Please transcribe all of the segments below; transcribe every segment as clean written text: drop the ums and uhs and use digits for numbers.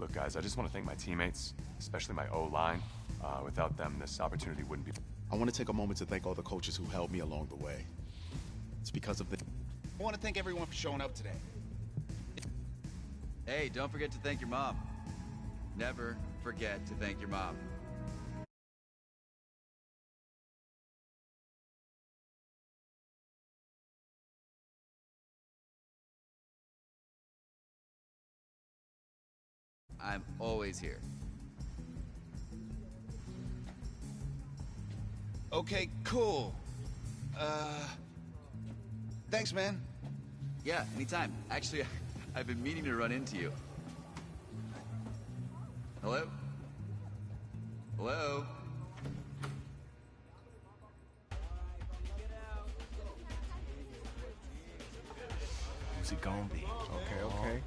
Look, guys, I just want to thank my teammates, especially my O-line. Without them, this opportunity wouldn't be... I want to take a moment to thank all the coaches who held me along the way. It's because of the... I want to thank everyone for showing up today. Hey, don't forget to thank your mom. Never forget to thank your mom. I'm always here. Okay, cool. Thanks, man. Yeah, anytime. Actually, I've been meaning to run into you. Hello? Hello? Who's it gonna be? Okay.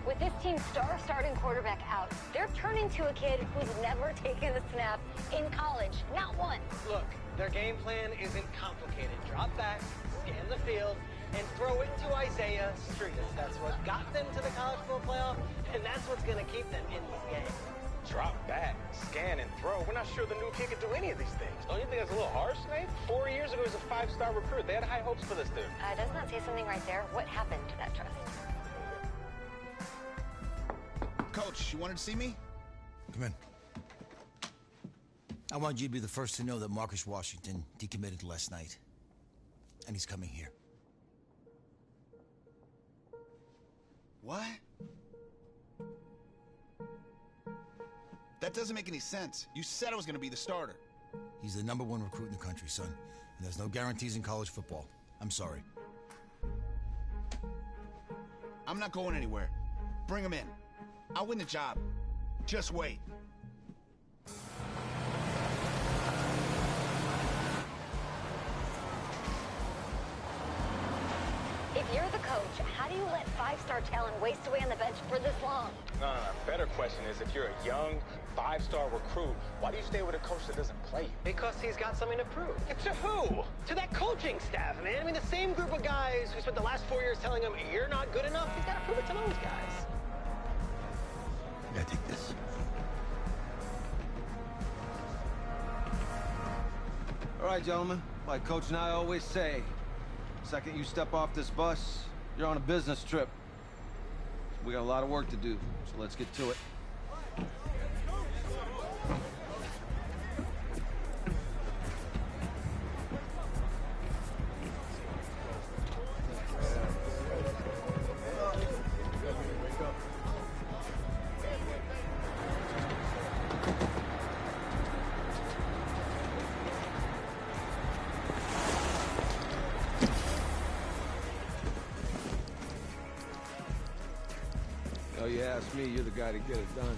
With this team's starting quarterback out, they're turning to a kid who's never taken a snap in college, not once. Look, their game plan isn't complicated. Drop back, scan the field, and throw it to Isaiah Streetus. That's what got them to the college football playoff, and that's what's going to keep them in this game. Drop back, scan, and throw. We're not sure the new kid can do any of these things. Don't you think that's a little harsh, Nate? 4 years ago, he was a 5-star recruit. They had high hopes for this dude. Doesn't that say something right there? What happened to that trust? Coach, you wanted to see me? Come in. I want you to be the first to know that Marcus Washington decommitted last night. And he's coming here. What? That doesn't make any sense. You said I was going to be the starter. He's the #1 recruit in the country, son. And there's no guarantees in college football. I'm sorry. I'm not going anywhere. Bring him in. I'll win the job. Just wait. If you're the coach, how do you let 5-star talent waste away on the bench for this long? No. Better question is, if you're a young 5-star recruit, why do you stay with a coach that doesn't play you? Because he's got something to prove. To who? To that coaching staff, man. I mean, the same group of guys who spent the last 4 years telling him, you're not good enough, he's got to prove it to those guys. Yeah, take this. All right, gentlemen. Like Coach and I always say, the second you step off this bus, you're on a business trip. We got a lot of work to do, so let's get to it. Oh, you ask me, you're the guy to get it done.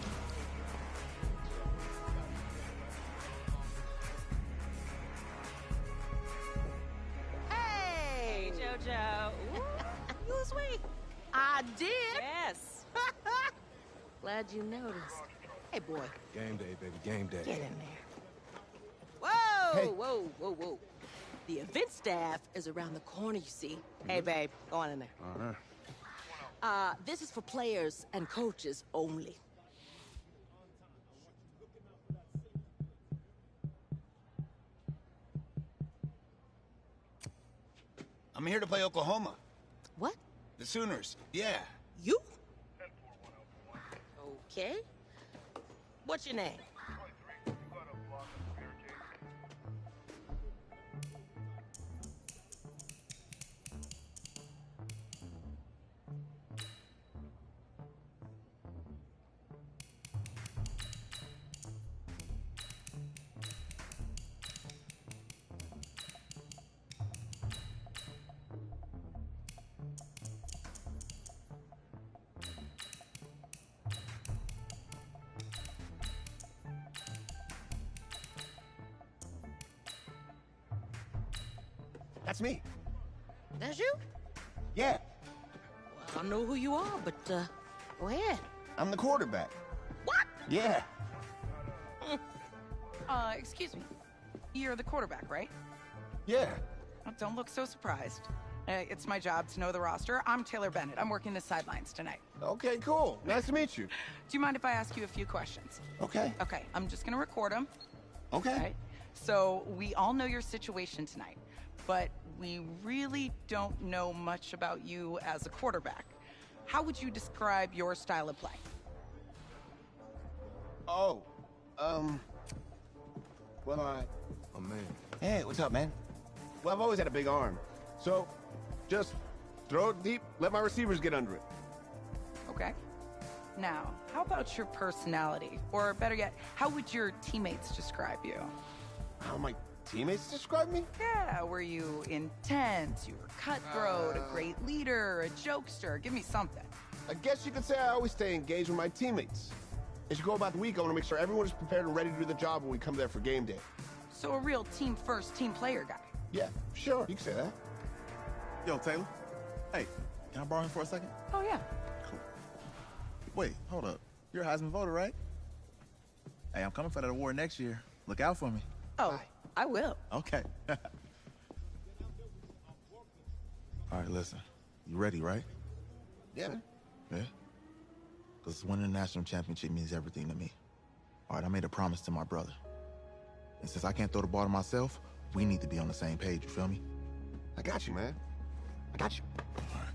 Hey, JoJo. Ooh, you was sweet. I did. Yes. Glad you noticed. Hey, boy. Game day, baby, game day. Get in there. Whoa, Hey. whoa. The event staff is around the corner, you see. Hey, babe, go on in there. Uh-huh. This is for players and coaches only. I'm here to play Oklahoma. What? The Sooners. Yeah. You? Okay. What's your name? That's me. That's you? Yeah, Well, I don't know who you are, but, go ahead. I'm the quarterback. What? Yeah. Excuse me. You're the quarterback, right? Yeah. Don't look so surprised. It's my job to know the roster. I'm Taylor Bennett. I'm working the sidelines tonight. Okay, cool. Nice to meet you. Do you mind if I ask you a few questions? Okay. Okay, I'm just gonna record them. Okay. Right? So, we all know your situation tonight, but we really don't know much about you as a quarterback. How would you describe your style of play? Oh, well, Oh, man. hey, what's up, man? Well, I've always had a big arm. So, just throw it deep, let my receivers get under it. Okay. Now, how about your personality? Or better yet, how would your teammates describe you? How my teammates describe me? Yeah, were you intense? You were cutthroat, a great leader, a jokester? Give me something. I guess you could say I always stay engaged with my teammates. As you go about the week, I want to make sure everyone is prepared and ready to do the job when we come there for game day. So a real team-first, team-player guy. Yeah, sure, you can say that. Yo, Taylor. Hey, can I borrow him for a second? Oh, yeah. Cool. Wait, hold up. You're a Heisman voter, right? Hey, I'm coming for that award next year. Look out for me. Oh, I will. Okay. All right, listen. You ready, right? Yeah, man. Yeah? Because winning the national championship means everything to me. All right, I made a promise to my brother. And since I can't throw the ball to myself, we need to be on the same page, you feel me? I got you, man. I got you. All right.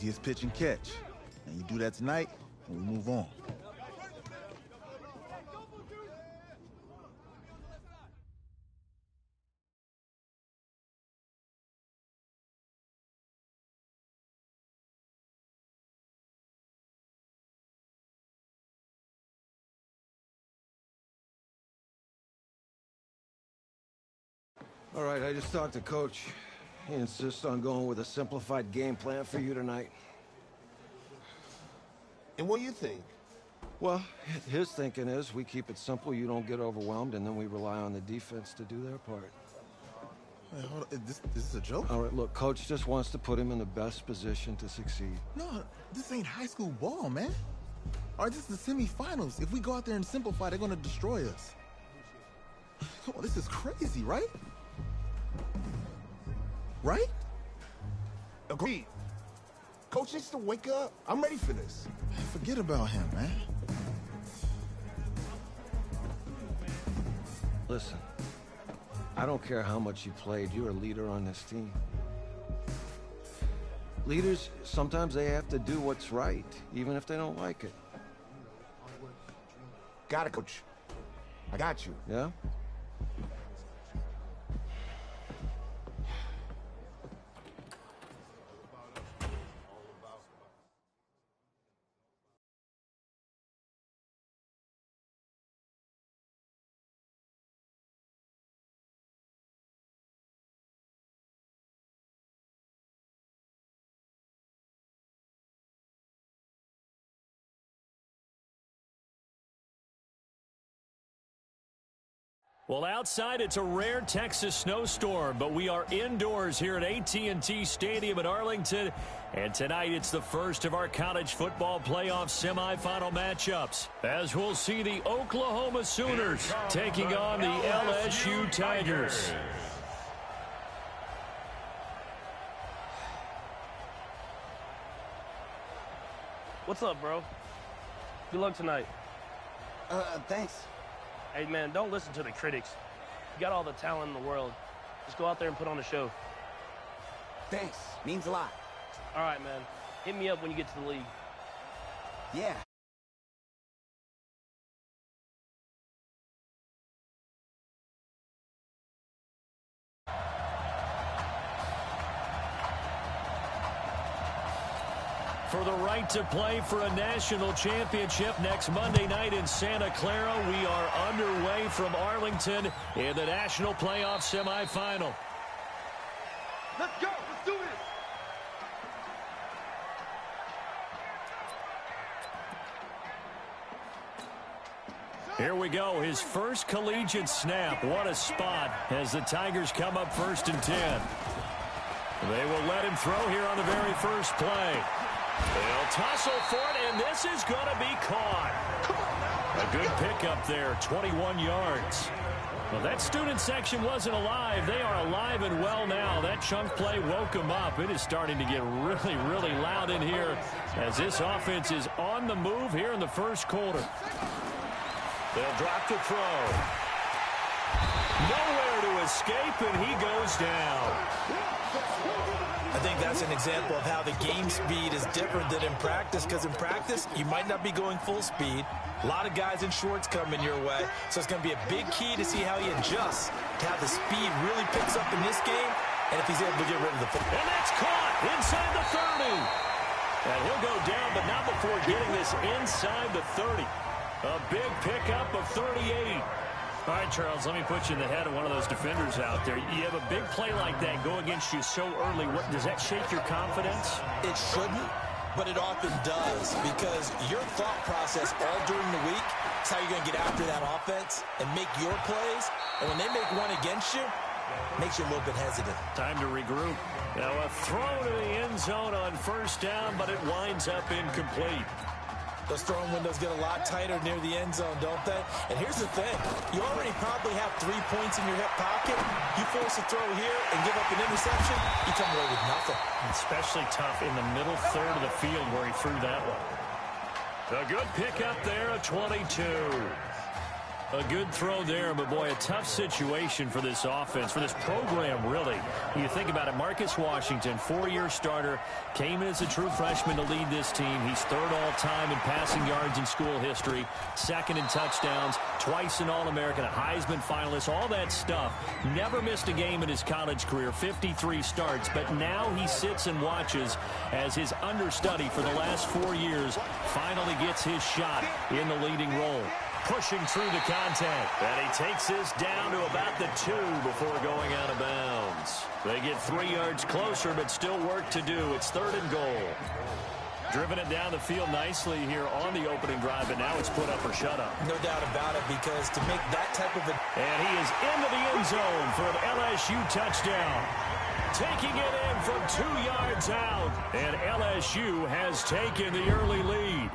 Easiest pitch and catch. And you do that tonight, and we move on. All right, I just talked to Coach. He insists on going with a simplified game plan for you tonight. And what do you think? Well, his thinking is we keep it simple, you don't get overwhelmed, and then we rely on the defense to do their part. Wait, hold on. This is a joke? All right, look, Coach just wants to put him in the best position to succeed. No, this ain't high school ball, man. All right, this is the semifinals. If we go out there and simplify, they're going to destroy us. Come on, this is crazy, right? Right? Agreed. Coach needs to wake up. I'm ready for this. Man, forget about him, man. Listen, I don't care how much you played. You're a leader on this team. Leaders, sometimes they have to do what's right, even if they don't like it. Got it, Coach. I got you. Yeah? Well, outside, it's a rare Texas snowstorm, but we are indoors here at AT&T Stadium in Arlington. And tonight, it's the first of our college football playoff semifinal matchups, as we'll see the Oklahoma Sooners taking on the LSU Tigers. What's up, bro? Good luck tonight. Thanks. Hey, man, don't listen to the critics. You got all the talent in the world. Just go out there and put on a show. Thanks. Means a lot. All right, man. Hit me up when you get to the league. Yeah. For the right to play for a national championship next Monday night in Santa Clara, we are underway from Arlington in the national playoff semifinal. Let's go. Let's do this. Here we go. His first collegiate snap. What a spot as the Tigers come up 1st and 10. They will let him throw here on the very first play. They'll tussle for it, and this is going to be caught. A good pickup there, 21 yards. Well, that student section wasn't alive. They are alive and well now. That chunk play woke them up. It is starting to get really, really loud in here as this offense is on the move here in the first quarter. They'll drop the throw. Nowhere to escape, and he goes down. I think that's an example of how the game speed is different than in practice, because in practice, you might not be going full speed. A lot of guys in shorts coming your way, so it's going to be a big key to see how he adjusts to how the speed really picks up in this game, and if he's able to get rid of the football. And that's caught inside the 30. And he'll go down, but not before getting this inside the 30. A big pickup of 38. All right, Charles, let me put you in the head of one of those defenders out there. You have a big play like that go against you so early. Does that shake your confidence? It shouldn't, but it often does, because your thought process all during the week is how you're going to get after that offense and make your plays. And when they make one against you, it makes you a little bit hesitant. Time to regroup. Now a throw to the end zone on 1st down, but it winds up incomplete. Those throwing windows get a lot tighter near the end zone, don't they? And here's the thing. You already probably have 3 points in your hip pocket. You force a throw here and give up an interception, you come away with nothing. Especially tough in the middle third of the field where he threw that one. A good pickup there, a 22. A good throw there, but boy, a tough situation for this offense, for this program, really. You think about it, Marcus Washington, 4-year starter, came in as a true freshman to lead this team. He's third all-time in passing yards in school history, second in touchdowns, twice an All-American, a Heisman finalist, all that stuff. Never missed a game in his college career, 53 starts, but now he sits and watches as his understudy for the last 4 years finally gets his shot in the leading role. Pushing through the contact, and he takes this down to about the 2 before going out of bounds. They get 3 yards closer, but still work to do. It's 3rd and goal. Driven it down the field nicely here on the opening drive, but now it's put up or shut up. No doubt about it, because to make that type of a... And he is into the end zone for an LSU touchdown. Taking it in from 2 yards out, and LSU has taken the early lead.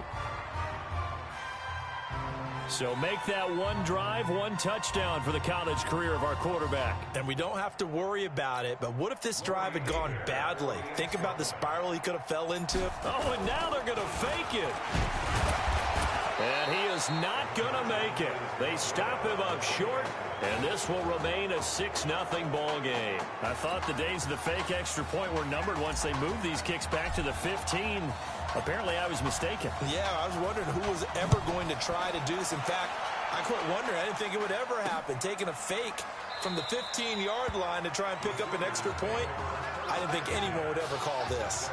So make that 1 drive, 1 touchdown for the college career of our quarterback. And we don't have to worry about it, but what if this drive had gone badly? Think about the spiral he could have fell into. Oh, and now they're going to fake it. And he is not going to make it. They stop him up short, and this will remain a 6-0 ball game. I thought the days of the fake extra point were numbered once they moved these kicks back to the 15. Apparently, I was mistaken. Yeah, I was wondering who was ever going to try to do this. In fact, I quit wondering. I didn't think it would ever happen. Taking a fake from the 15-yard line to try and pick up an extra point, I didn't think anyone would ever call this.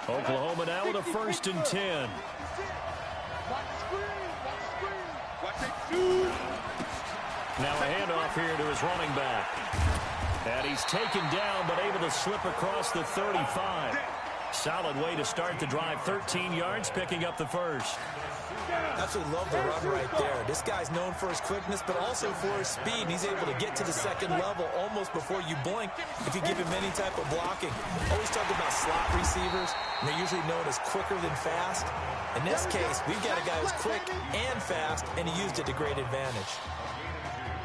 Oklahoma now with a 1st and 10. Now a handoff here to his running back. And he's taken down, but able to slip across the 35. Solid way to start the drive. 13 yards, picking up the 1st. Absolutely love the run right there. This guy's known for his quickness, but also for his speed. And he's able to get to the 2nd level almost before you blink if you give him any type of blocking. Always talk about slot receivers, and they're usually known as quicker than fast. In this case, we've got a guy who's quick and fast, and he used it to great advantage.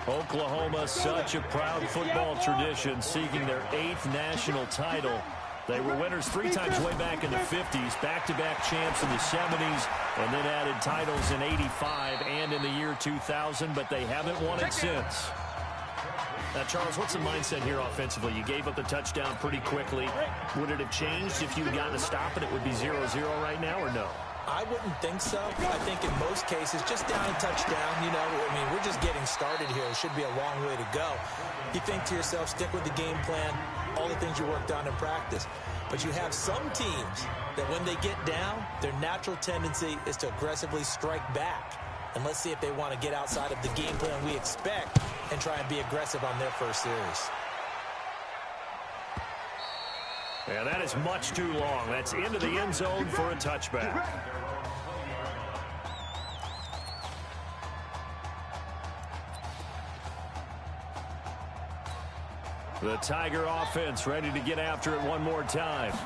Oklahoma, such a proud football tradition, seeking their 8th national title. They were winners 3 times way back in the 50s, back-to-back champs in the 70s, and then added titles in 85 and in the year 2000, but they haven't won it since. Now, Charles, what's the mindset here offensively? You gave up the touchdown pretty quickly. Would it have changed if you had gotten a stop and it would be 0-0 right now, or no? I wouldn't think so. I think in most cases, just down a touchdown, you know, I mean, we're just getting started here. It should be a long way to go. You think to yourself, stick with the game plan, all the things you worked on in practice. But you have some teams that when they get down, their natural tendency is to aggressively strike back. And let's see if they want to get outside of the game plan we expect and try and be aggressive on their first series. And that is much too long. That's into the end zone for a touchback. The Tiger offense ready to get after it one more time.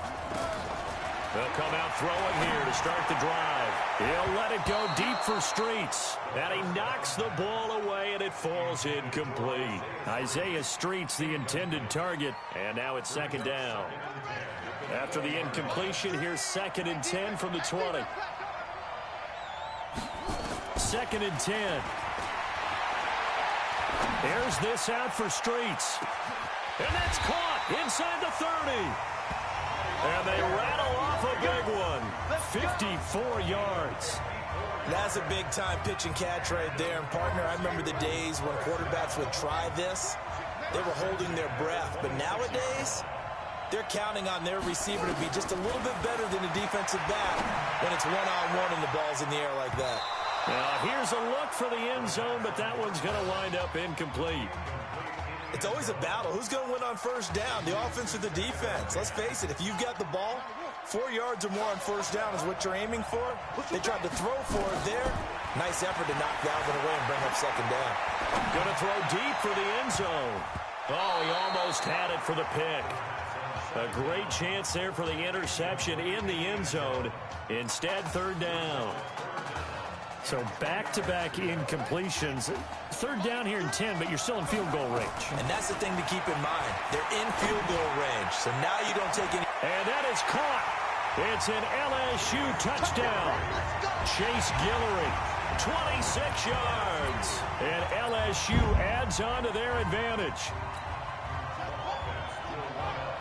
They'll come out throwing here to start the drive. He'll let it go deep for Streets. And he knocks the ball away, and it falls incomplete. Isaiah Streets, the intended target, and now it's 2nd down. After the incompletion, here's 2nd and 10 from the 20. 2nd and 10. Here's this out for Streets. And that's caught inside the 30. And they rattle off a big one. 54 yards. That's a big-time pitch and catch right there. And, partner, I remember the days when quarterbacks would try this. They were holding their breath. But nowadays, they're counting on their receiver to be just a little bit better than a defensive back when it's one-on-one and the ball's in the air like that. Now, here's a look for the end zone, but that one's going to wind up incomplete. It's always a battle. Who's going to win on first down, the offense or the defense? Let's face it, if you've got the ball, 4 yards or more on first down is what you're aiming for. They tried to throw for it there. Nice effort to knock that one away and bring up 2nd down. Going to throw deep for the end zone. Oh, he almost had it for the pick. A great chance there for the interception in the end zone. Instead, 3rd down. So back-to-back incompletions. 3rd down here in 10, but you're still in field goal range. And that's the thing to keep in mind. They're in field goal range, so now you don't take any. And that is caught. It's an LSU touchdown. Chase Guillory, 26 yards. And LSU adds on to their advantage.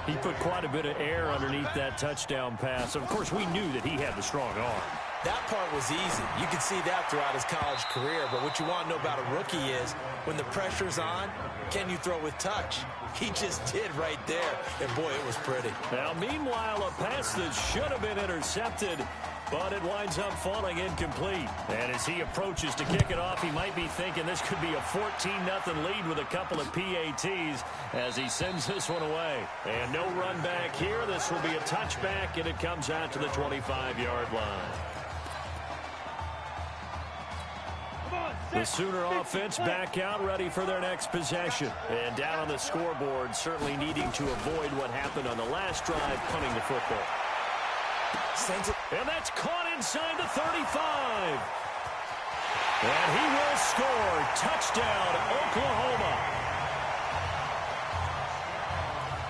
He put quite a bit of air underneath that touchdown pass. Of course, we knew that he had the strong arm. That part was easy. You can see that throughout his college career. But what you want to know about a rookie is when the pressure's on, can you throw with touch? He just did right there. And, boy, it was pretty. Now, meanwhile, a pass that should have been intercepted, but it winds up falling incomplete. And as he approaches to kick it off, he might be thinking this could be a 14-0 lead with a couple of PATs as he sends this one away. And no run back here. This will be a touchback, and it comes out to the 25-yard line. The Sooner offense back out, ready for their next possession. And down on the scoreboard, certainly needing to avoid what happened on the last drive, punting the football. And that's caught inside the 35. And he will score. Touchdown, Oklahoma.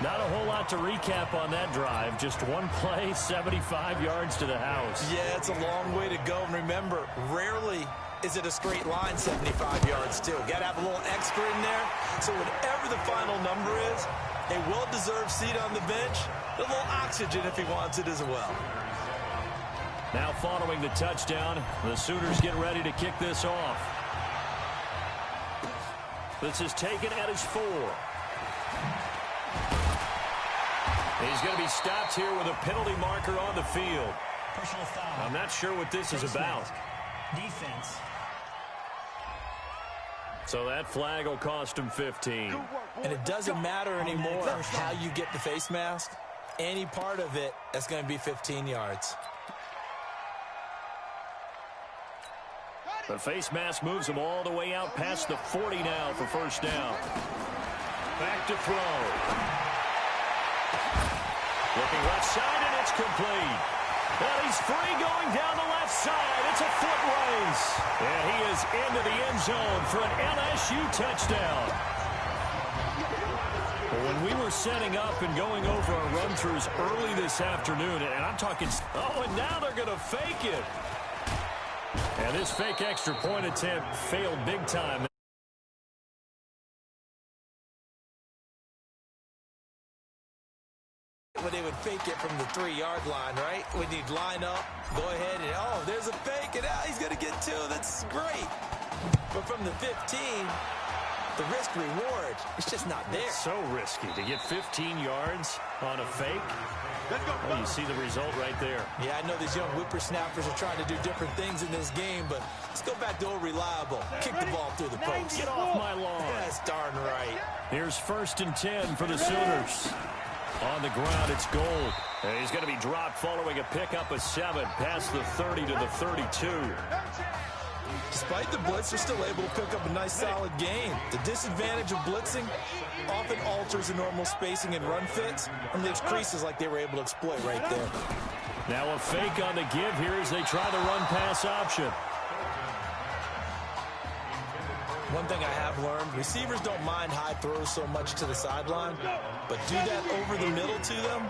Not a whole lot to recap on that drive. Just one play, 75 yards to the house. Yeah, it's a long way to go. And remember, rarely is it a straight line 75 yards, too. Got to have a little extra in there. So whatever the final number is, a well-deserved seat on the bench, a little oxygen if he wants it as well. Now following the touchdown, the Sooners get ready to kick this off. This is taken at his 4. He's going to be stopped here with a penalty marker on the field. Personal foul. I'm not sure what this is about. Defense. So that flag will cost him 15. And it doesn't matter anymore how you get the face mask. Any part of it, that's going to be 15 yards. The face mask moves him all the way out past the 40 now for first down. Back to throw. Looking left side, and it's complete. And he's free going down the left side. It's a foot race. And he is into the end zone for an LSU touchdown. Well, when we were setting up and going over our run-throughs early this afternoon, and I'm talking, oh, and now they're going to fake it. And this fake extra point attempt failed big time. When they would fake it from the 3-yard line, right? When you'd line up, go ahead, and oh, there's a fake, and he's going to get 2. That's great. But from the 15, the risk-reward, it's just not there. It's so risky to get 15 yards on a fake. Well, you see the result right there. Yeah, I know these young whippersnappers are trying to do different things in this game, but let's go back to old reliable. Kick the ball through the post. Get off my lawn. That's darn right. Here's 1st and 10 for the Sooners. On the ground, it's Gold. And he's going to be dropped following a pickup of 7 past the 30 to the 32. Despite the blitz, they're still able to pick up a nice, solid gain. The disadvantage of blitzing often alters the normal spacing and run fits and leaves creases like they were able to exploit right there. Now a fake on the give here as they try the run-pass option. One thing I have learned, receivers don't mind high throws so much to the sideline, but do that over the middle to them,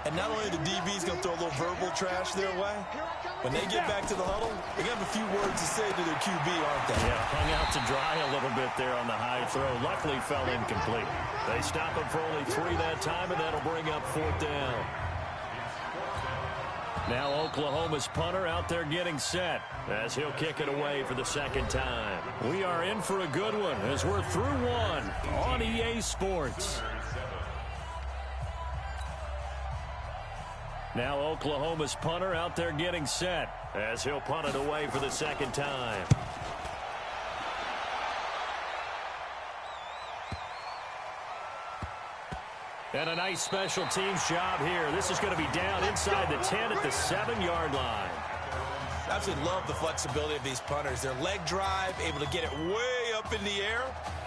and not only the DB's going to throw a little verbal trash their way, when they get back to the huddle, they're going to have a few words to say to their QB, aren't they? Yeah, hung out to dry a little bit there on the high throw. Luckily fell incomplete. They stop him for only 3 that time, and that'll bring up 4th down. Now Oklahoma's punter out there getting set as he'll kick it away for the 2nd time. We are in for a good one as we're through 1 on EA Sports. Now Oklahoma's punter out there getting set as he'll punt it away for the 2nd time. And a nice special teams job here. This is going to be down inside the 10 at the 7-yard line. I absolutely love the flexibility of these punters. Their leg drive, able to get it way up in the air,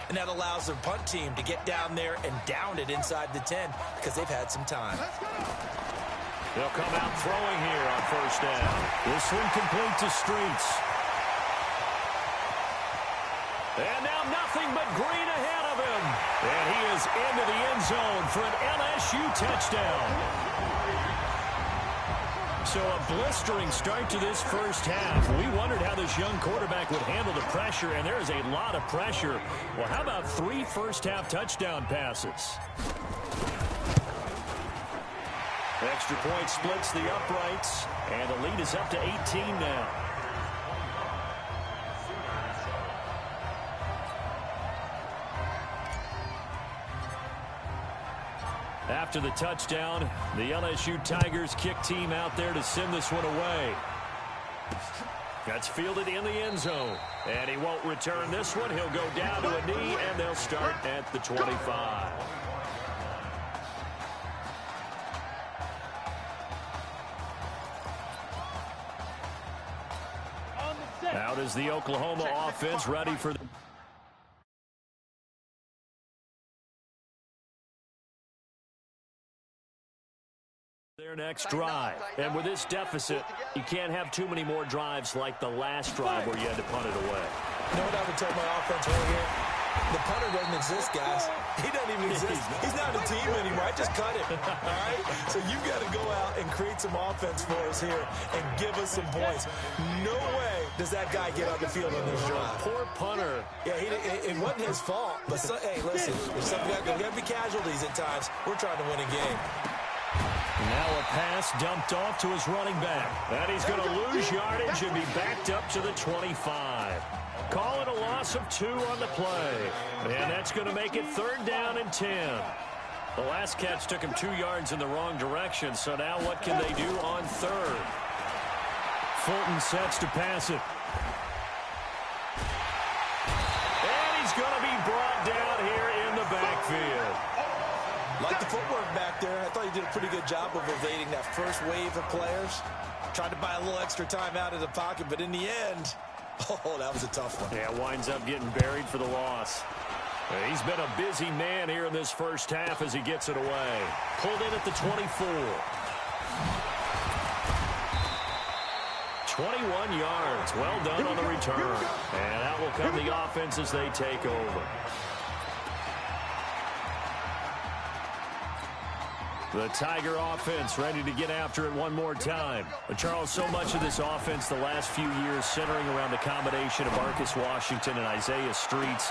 and that allows their punt team to get down there and down it inside the 10 because they've had some time. They'll come out throwing here on 1st down. This one complete to Streets. And now nothing but green ahead of him. And he is into the end zone for an LSU touchdown. So a blistering start to this first half. We wondered how this young quarterback would handle the pressure, and there is a lot of pressure. Well, how about 3 first-half touchdown passes? Extra point splits the uprights, and the lead is up to 18 now. After the touchdown, the LSU Tigers kick team out there to send this one away. That's fielded in the end zone. And he won't return this one. He'll go down to a knee, and they'll start at the 25. Out is the Oklahoma offense ready for their next drive. And with this deficit, you can't have too many more drives like the last drive where you had to punt it away. You know what I would tell my offense right here? The punter doesn't exist, guys. He doesn't even exist. He's not a team anymore. I just cut him. All right? So you've got to go out and create some offense for us here and give us some points. No way does that guy get on the field on this drive. Poor punter. Yeah, it wasn't his fault. But, hey, listen, there's got to be casualties at times. We're trying to win a game. Now a pass dumped off to his running back. And he's going to lose yardage and be backed up to the 25. Call it a loss of 2 on the play. And that's going to make it 3rd down and 10. The last catch took him 2 yards in the wrong direction, so now what can they do on 3rd? Fulton sets to pass it. And he's going to be brought down here in the backfield. Like the footwork back there, I thought he did a pretty good job of evading that first wave of players. Tried to buy a little extra time out of the pocket, but in the end, oh, that was a tough one. Yeah, winds up getting buried for the loss. He's been a busy man here in this first half as he gets it away. Pulled in at the 24. 21 yards. Well done on the return. And out will come the offense as they take over. The Tiger offense ready to get after it one more time. But Charles, so much of this offense the last few years centering around the combination of Marcus Washington and Isaiah Streets.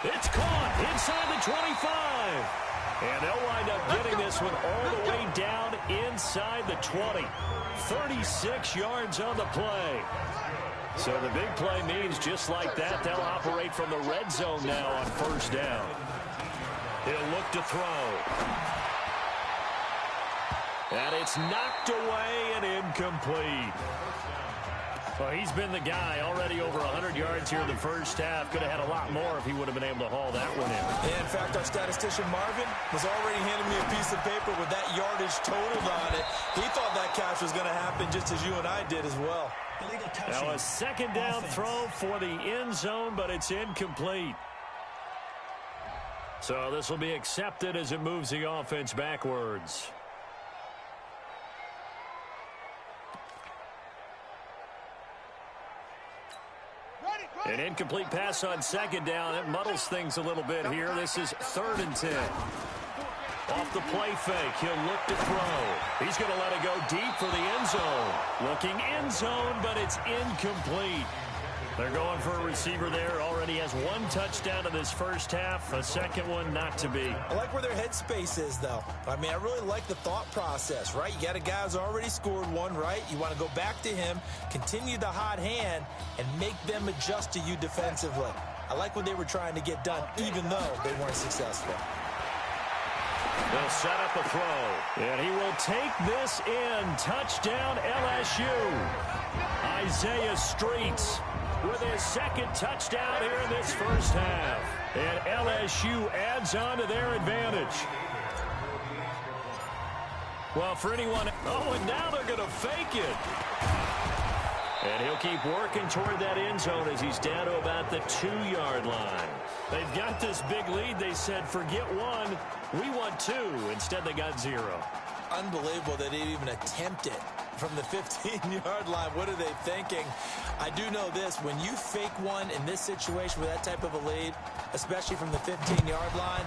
It's caught inside the 25. And they'll wind up getting this one all the way down inside the 20. 36 yards on the play. So the big play means just like that, they'll operate from the red zone now on 1st down. He'll look to throw. And it's knocked away and incomplete. Well, he's been the guy already over 100 yards here in the first half. Could have had a lot more if he would have been able to haul that one in. Yeah, in fact, our statistician Marvin was already handing me a piece of paper with that yardage totaled on it. He thought that catch was going to happen just as you and I did as well. Now a 2nd down throw for the end zone, but it's incomplete. So this will be accepted as it moves the offense backwards. An incomplete pass on 2nd down. It muddles things a little bit here. This is 3rd and 10. Off the play fake, he'll look to throw. He's going to let it go deep for the end zone. Looking end zone, but it's incomplete. They're going for a receiver there. Already has 1 touchdown in this first half. A 2nd one not to be. I like where their headspace is, though. I mean, I really like the thought process, right? You got a guy who's already scored 1, right? You want to go back to him, continue the hot hand, and make them adjust to you defensively. I like what they were trying to get done, even though they weren't successful. They'll set up a throw. And he will take this in. Touchdown, LSU. Isaiah Streets with his 2nd touchdown here in this first half. And LSU adds on to their advantage. Well, for anyone... Oh, and now they're going to fake it. And he'll keep working toward that end zone as he's down to about the 2-yard line. They've got this big lead. They said, forget 1. We want 2. Instead, they got 0. Unbelievable that they even attempt it from the 15-yard line. What are they thinking? I do know this. When you fake 1 in this situation with that type of a lead, especially from the 15-yard line,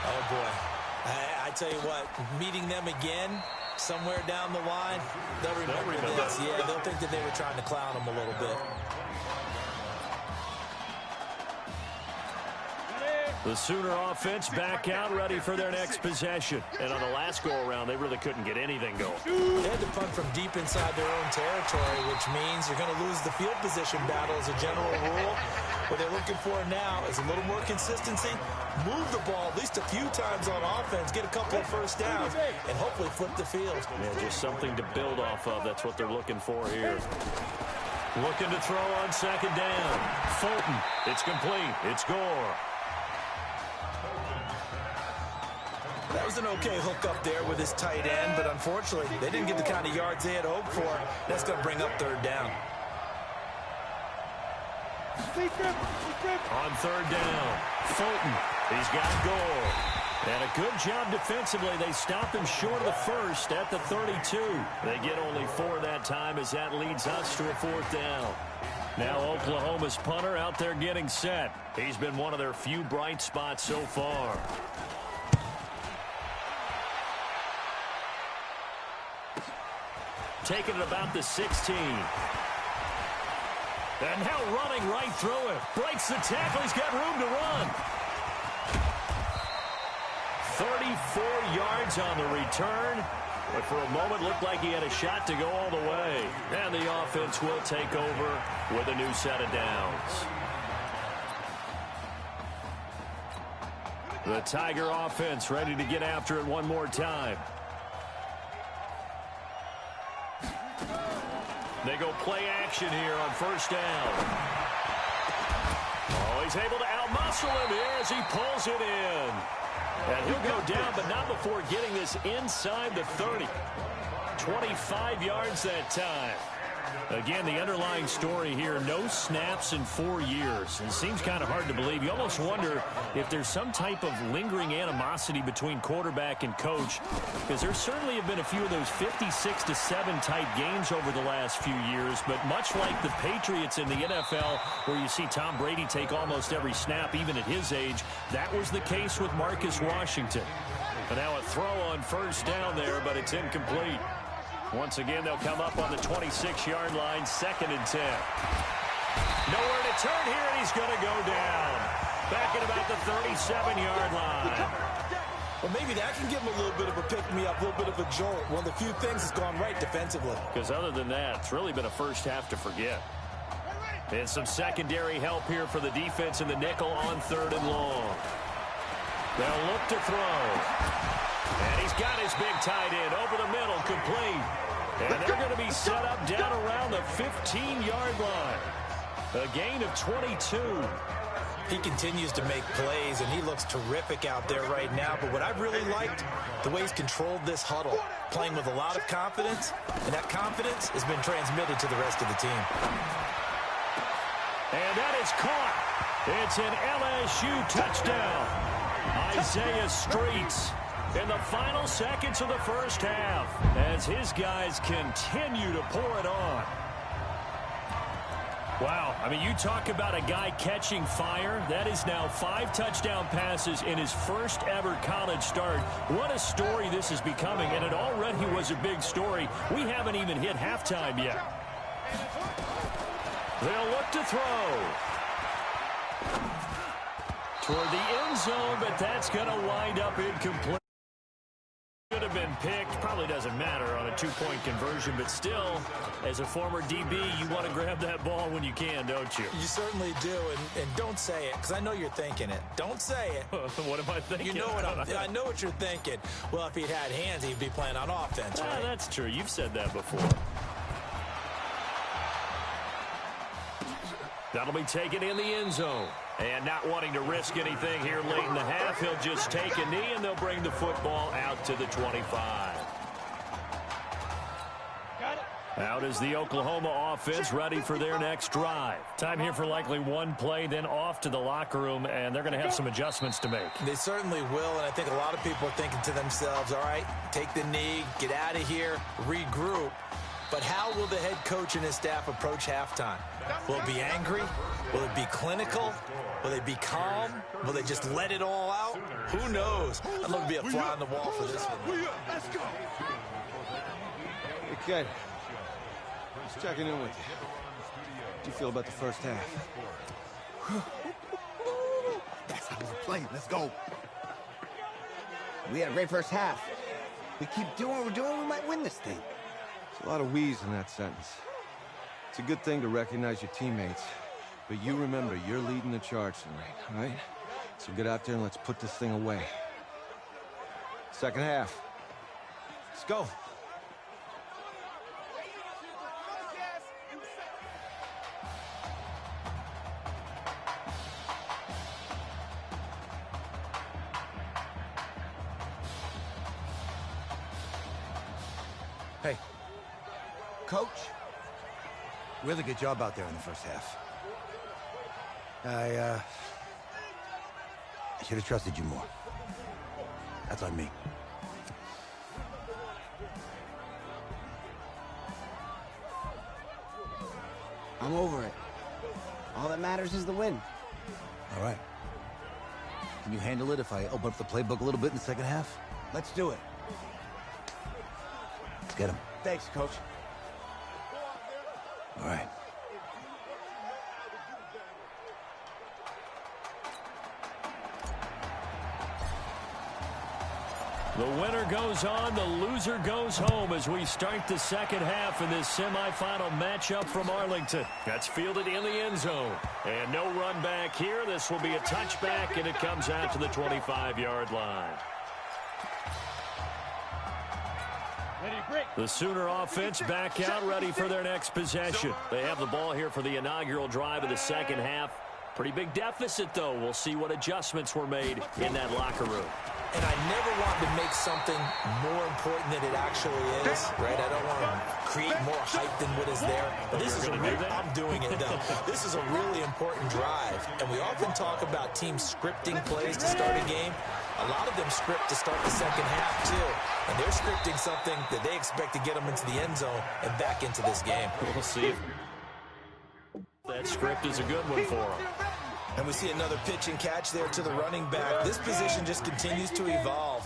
oh, boy. I tell you what, meeting them again somewhere down the line, they'll remember this. Yeah, they'll think that they were trying to clown him a little bit. The Sooner offense back out, ready for their next possession. And on the last go-around, they really couldn't get anything going. They had to punt from deep inside their own territory, which means you're going to lose the field position battle as a general rule. What they're looking for now is a little more consistency, move the ball at least a few times on offense, get a couple of first downs, and hopefully flip the field. Yeah, just something to build off of. That's what they're looking for here. Looking to throw on second down. Fulton, it's complete. It's Gore. That was an okay hook up there with his tight end, but unfortunately, they didn't get the kind of yards they had hoped for. That's going to bring up third down. On third down, Fulton, he's got Gore. And a good job defensively. They stop him short of the first at the 32. They get only 4 that time as that leads us to a fourth down. Now Oklahoma's punter out there getting set. He's been one of their few bright spots so far. Taking it about the 16. And now running right through it. Breaks the tackle. He's got room to run. 34 yards on the return. But for a moment, looked like he had a shot to go all the way. And the offense will take over with a new set of downs. The Tiger offense ready to get after it one more time. They go play action here on first down. Oh, he's able to outmuscle him here as he pulls it in. And he'll go down, but not before getting this inside the 30. 25 yards that time. Again, the underlying story here, no snaps in 4 years. It seems kind of hard to believe. You almost wonder if there's some type of lingering animosity between quarterback and coach, because there certainly have been a few of those 56-7 type games over the last few years, but much like the Patriots in the NFL, where you see Tom Brady take almost every snap, even at his age, that was the case with Marcus Washington. And now a throw on first down there, but it's incomplete. Once again, they'll come up on the 26-yard line, 2nd and 10. Nowhere to turn here, and he's going to go down. Back at about the 37-yard line. Well, maybe that can give him a little bit of a pick-me-up, a little bit of a jolt. One of the few things that's gone right defensively. Because other than that, it's really been a first half to forget. And some secondary help here for the defense in the nickel on 3rd and long. They'll look to throw. And he's got his big tight end over the middle, complete. And they're going to be set up down around the 15-yard line. A gain of 22. He continues to make plays, and he looks terrific out there right now. But what I've really liked, the way he's controlled this huddle, playing with a lot of confidence, and that confidence has been transmitted to the rest of the team. And that is caught. It's an LSU touchdown. Isaiah Streets in the final seconds of the first half as his guys continue to pour it on. Wow, I mean, you talk about a guy catching fire. That is now 5 touchdown passes in his first ever college start. What a story this is becoming, and it already was a big story. We haven't even hit halftime yet. They'll look to throw toward the end zone, but that's going to wind up incomplete. Could have been picked. Probably doesn't matter on a 2-point conversion, but still, as a former DB, you want to grab that ball when you can, don't you? You certainly do, and don't say it, because I know you're thinking it. Don't say it. What am I thinking? You know what I know what you're thinking. Well, if he'd had hands, he'd be playing on offense, right? That's true. You've said that before. That'll be taken in the end zone. And not wanting to risk anything here late in the half, he'll just take a knee, and they'll bring the football out to the 25. Out is the Oklahoma offense, ready for their next drive. Time here for likely one play, then off to the locker room, and they're going to have some adjustments to make. They certainly will, and I think a lot of people are thinking to themselves, all right, take the knee, get out of here, regroup. But how will the head coach and his staff approach halftime? Will it be angry? Will it be clinical? Will they be calm? Will they just let it all out? Who knows? I'd love to be a fly on the wall for this one. Hey, kid. Just checking in with you. How do you feel about the first half? That's how we're playing. Let's go. We had a great first half. We keep doing what we're doing, we might win this thing. There's a lot of wheeze in that sentence. It's a good thing to recognize your teammates. But you remember, you're leading the charge tonight, all right? So get out there and let's put this thing away. Second half. Let's go. Hey. Coach? Really good job out there in the first half. I should have trusted you more. That's on me. I'm over it. All that matters is the win. All right. Can you handle it if I open up the playbook a little bit in the second half? Let's do it. Let's get him. Thanks, Coach. All right. The winner goes on, the loser goes home as we start the second half in this semifinal matchup from Arlington. That's fielded in the end zone. And no run back here. This will be a touchback, and it comes out to the 25-yard line. The Sooner offense back out, ready for their next possession. They have the ball here for the inaugural drive of the second half. Pretty big deficit, though. We'll see what adjustments were made in that locker room. And I never want to make something more important than it actually is, right? I don't want to create more hype than what is there. But this is I'm doing it, though. This is a really important drive. And we often talk about teams scripting plays to start a game. A lot of them script to start the second half, too. And they're scripting something that they expect to get them into the end zone and back into this game. We'll see if that script is a good one for them. And we see another pitch and catch there to the running back. This position just continues to evolve.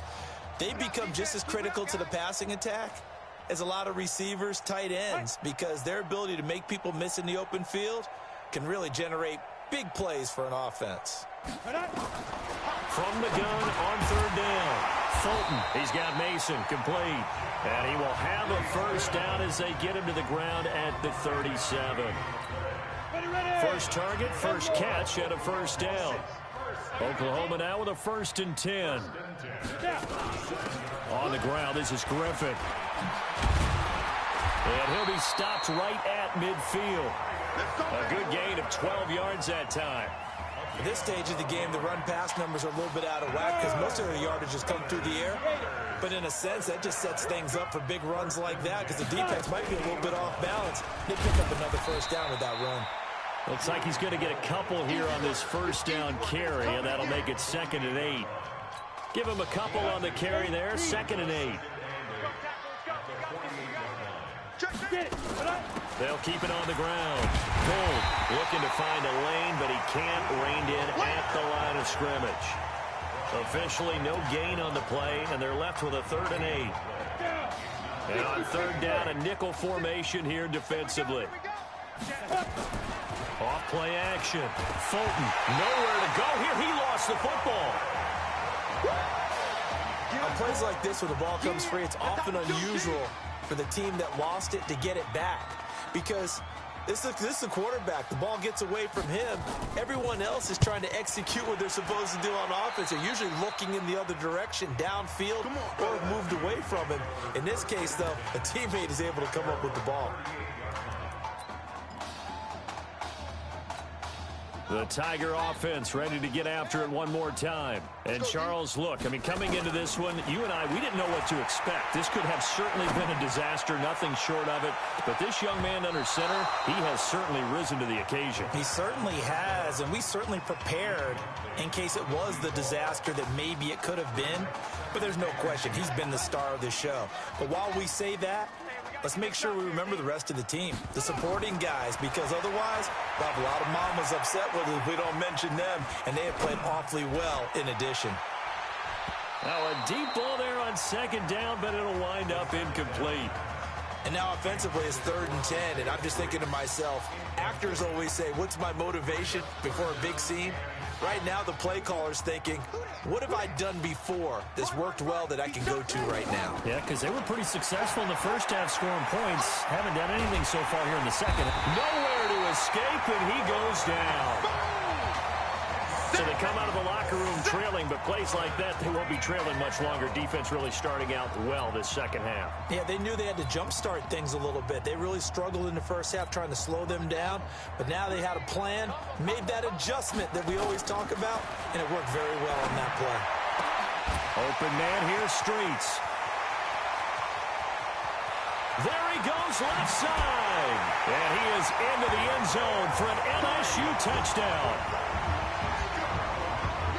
They become just as critical to the passing attack as a lot of receivers, tight ends, because their ability to make people miss in the open field can really generate big plays for an offense. From the gun on third down, Fulton. He's got Mason complete. And he will have a first down as they get him to the ground at the 37. First target, first catch, and a first down. Oklahoma now with a 1st and 10. On the ground, this is Griffin. And he'll be stopped right at midfield. A good gain of 12 yards that time. At this stage of the game, the run-pass numbers are a little bit out of whack because most of their yardage has come through the air. But in a sense, that just sets things up for big runs like that because the defense might be a little bit off balance. They pick up another first down with that run. Looks like he's going to get a couple here on this first down carry, and that'll make it 2nd and 8. Give him a couple on the carry there, 2nd and 8. They'll keep it on the ground. Gold looking to find a lane, but he can't. Reined in at the line of scrimmage. Officially no gain on the play, and they're left with a 3rd and 8. And on 3rd down, a nickel formation here defensively. Off play action. Fulton, nowhere to go here. He lost the football. On plays like this where the ball comes free, it's often unusual for the team that lost it to get it back. Because this is the quarterback. The ball gets away from him. Everyone else is trying to execute what they're supposed to do on offense. They're usually looking in the other direction, downfield, or have moved away from him. In this case, though, a teammate is able to come up with the ball. The Tiger offense ready to get after it one more time. And Charles, look, I mean, coming into this one, you and I, we didn't know what to expect. This could have certainly been a disaster, nothing short of it. But this young man under center, he has certainly risen to the occasion. He certainly has, and we certainly prepared in case it was the disaster that maybe it could have been. But there's no question, he's been the star of this show. But while we say that, let's make sure we remember the rest of the team, the supporting guys, because otherwise we'll have a lot of mamas upset with us if we don't mention them, and they have played awfully well in addition. Now a deep ball there on second down, but it'll wind up incomplete. And now offensively it's 3rd and 10, and I'm just thinking to myself, actors always say, what's my motivation before a big scene? Right now the play caller's thinking, what have I done before that's worked well that I can go to right now? Yeah, because they were pretty successful in the first half scoring points. Haven't done anything so far here in the second. Nowhere to escape, and he goes down. So they come out of the locker room trailing, but plays like that, they won't be trailing much longer. Defense really starting out well this second half. Yeah, they knew they had to jumpstart things a little bit. They really struggled in the first half trying to slow them down, but now they had a plan, made that adjustment that we always talk about, and it worked very well on that play. Open man here, Streets. There he goes left side. And he is into the end zone for an LSU touchdown.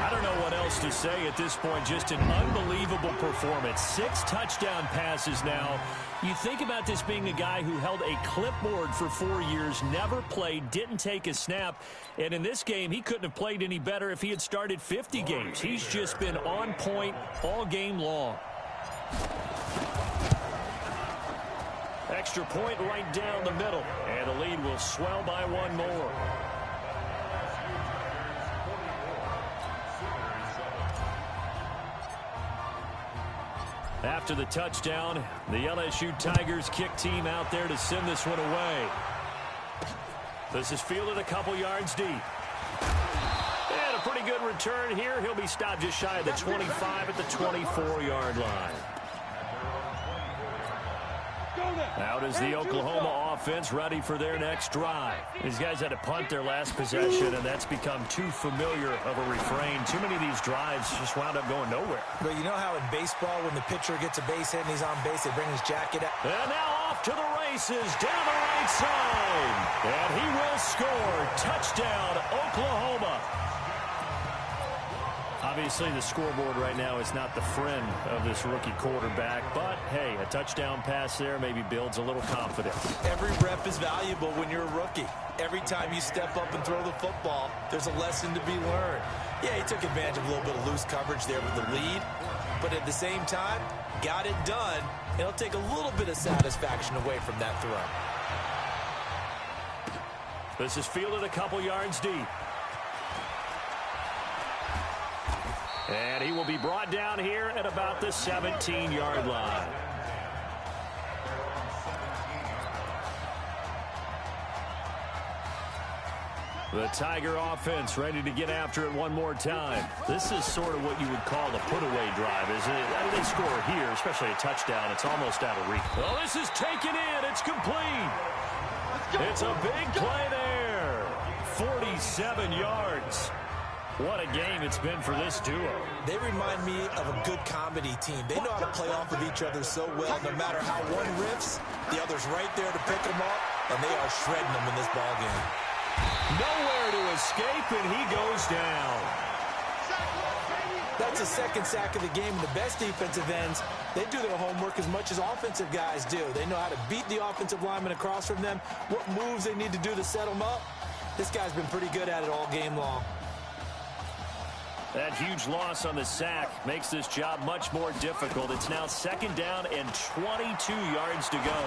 I don't know what else to say at this point. Just an unbelievable performance. 6 touchdown passes now. You think about this being a guy who held a clipboard for 4 years, never played, didn't take a snap. And in this game, he couldn't have played any better if he had started 50 games. He's just been on point all game long. Extra point right down the middle. And the lead will swell by 1 more. After the touchdown, the LSU Tigers kick team out there to send this one away. This is fielded a couple yards deep. And a pretty good return here. He'll be stopped just shy of the 25 at the 24-yard line. Out is the Oklahoma offense ready for their next drive. These guys had to punt their last possession, and that's become too familiar of a refrain. Too many of these drives just wound up going nowhere. But you know how in baseball, when the pitcher gets a base hit and he's on base, they bring his jacket out? And now off to the races, down the right side. And he will score. Touchdown, Oklahoma. Obviously, the scoreboard right now is not the friend of this rookie quarterback, but, hey, a touchdown pass there maybe builds a little confidence. Every rep is valuable when you're a rookie. Every time you step up and throw the football, there's a lesson to be learned. Yeah, he took advantage of a little bit of loose coverage there with the lead, but at the same time, got it done. It'll take a little bit of satisfaction away from that throw. This is fielded a couple yards deep. And he will be brought down here at about the 17-yard line. The Tiger offense ready to get after it one more time. This is sort of what you would call a put-away drive, isn't it? I mean, they score here, especially a touchdown. It's almost out of reach. Well, this is taken in. It's complete. It's a big play there. 47 yards. What a game it's been for this duo. They remind me of a good comedy team. They know how to play off of each other so well. No matter how one riffs, the other's right there to pick them up, and they are shredding them in this ball game. Nowhere to escape, and he goes down. That's the second sack of the game. The best defensive ends, they do their homework as much as offensive guys do. They know how to beat the offensive lineman across from them, what moves they need to do to set them up. This guy's been pretty good at it all game long. That huge loss on the sack makes this job much more difficult. It's now second down and 22 yards to go.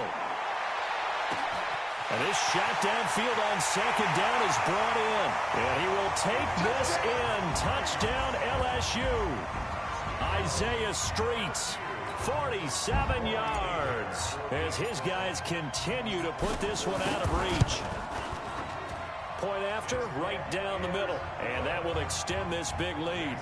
And this shot downfield on second down is brought in. And he will take this in. Touchdown LSU. Isaiah Streets, 47 yards. As his guys continue to put this one out of reach. Point after, right down the middle. And that will extend this big lead.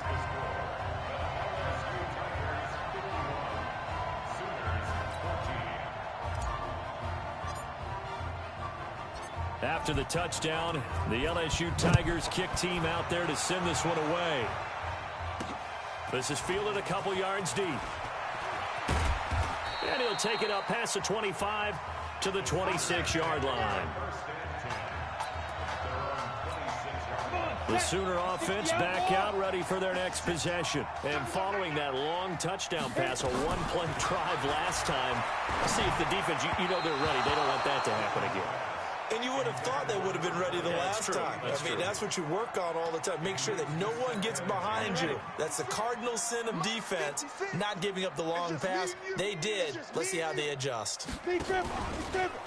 After the touchdown, the LSU Tigers kick team out there to send this one away. This is fielded a couple yards deep. And he'll take it up past the 25 to the 26-yard line. The Sooner offense back out, ready for their next possession. And following that long touchdown pass, a one-play drive last time, see if the defense, you know they're ready. They don't want that to happen again. And you would have thought they would have been ready the last time. I mean, that's what you work on all the time. Make sure that no one gets behind you. That's the cardinal sin of defense, not giving up the long pass. They did. Let's see how they adjust.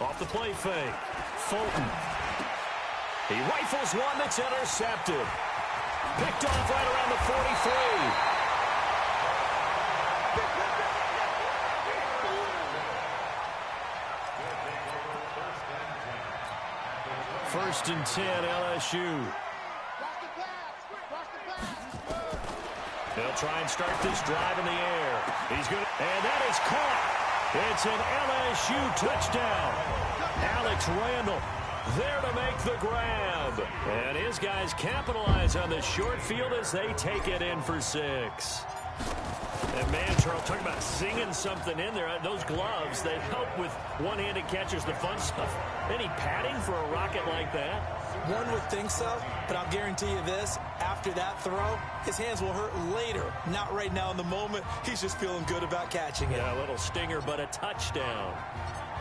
Off the play fake. Fulton. He rifles one that's intercepted. Picked off right around the 43. First and 10, LSU. They'll try and start this drive in the air. He's good, and that is caught. It's an LSU touchdown. Alex Randall there to make the grab. And his guys capitalize on the short field as they take it in for 6. And man, Charles, talk about singing something in there. Those gloves, they help with one-handed catches, the fun stuff. Any padding for a rocket like that? One would think so, but I'll guarantee you this. After that throw, his hands will hurt later. Not right now in the moment. He's just feeling good about catching it. Yeah, a little stinger, but a touchdown.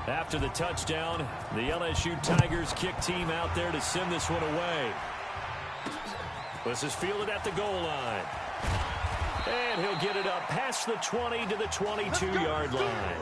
After the touchdown, the LSU Tigers kick team out there to send this one away. This is fielded at the goal line. And he'll get it up past the 20 to the 22-yard line.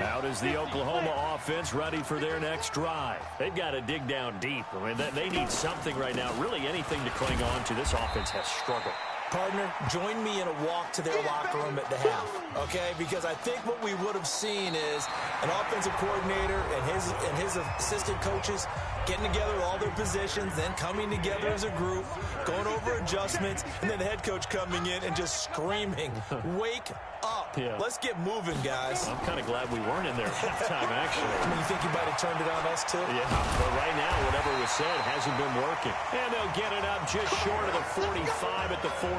Out is the Oklahoma offense ready for their next drive. They've got to dig down deep. I mean, they need something right now, really anything to cling on to. This offense has struggled. Partner, join me in a walk to their locker room at the half, okay? Because I think what we would have seen is an offensive coordinator and his assistant coaches getting together with all their positions, then coming together as a group, going over adjustments, and then the head coach coming in and just screaming, wake up. Yeah. Let's get moving, guys. I'm kind of glad we weren't in there at halftime, actually. I mean, you think you might have turned it on us, too? Yeah, but right now, whatever was said hasn't been working. And they'll get it up just short of the 45 at the 44.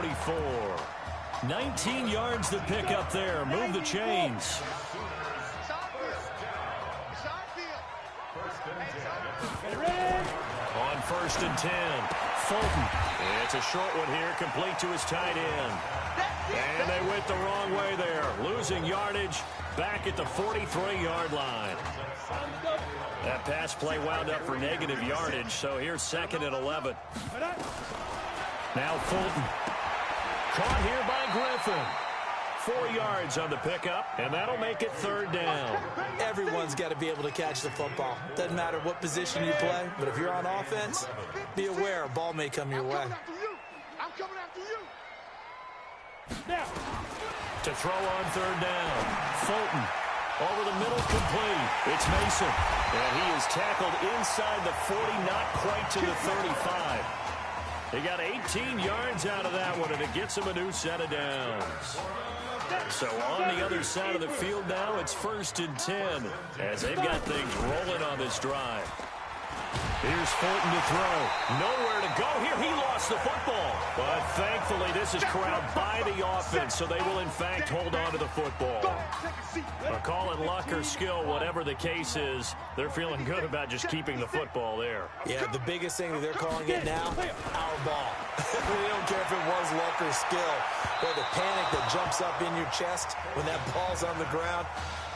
19 yards to pick up there. Move the chains. On first and 10, Fulton. It's a short one here, complete to his tight end. And they went the wrong way there, losing yardage back at the 43-yard line. That pass play wound up for negative yardage, so here's 2nd and 11. Now Fulton. Caught here by Griffin. 4 yards on the pickup, and that'll make it 3rd down. Everyone's got to be able to catch the football. Doesn't matter what position you play, but if you're on offense, be aware a ball may come your way. I'm coming after you. To throw on 3rd down. Fulton over the middle, complete. It's Mason, and he is tackled inside the 40, not quite to the 35. He got 18 yards out of that one, and it gets him a new set of downs. So on the other side of the field now, it's 1st and 10 as they've got things rolling on this drive. Here's Fulton to throw. Nowhere to go here. He lost the football. But thankfully, this is corralled by the offense, so they will, in fact, hold on to the football. But call it luck or skill, whatever the case is, they're feeling good about just keeping the football there. Yeah, the biggest thing that they're calling it now, our ball. They don't care if it was luck or skill. Or the panic that jumps up in your chest when that ball's on the ground.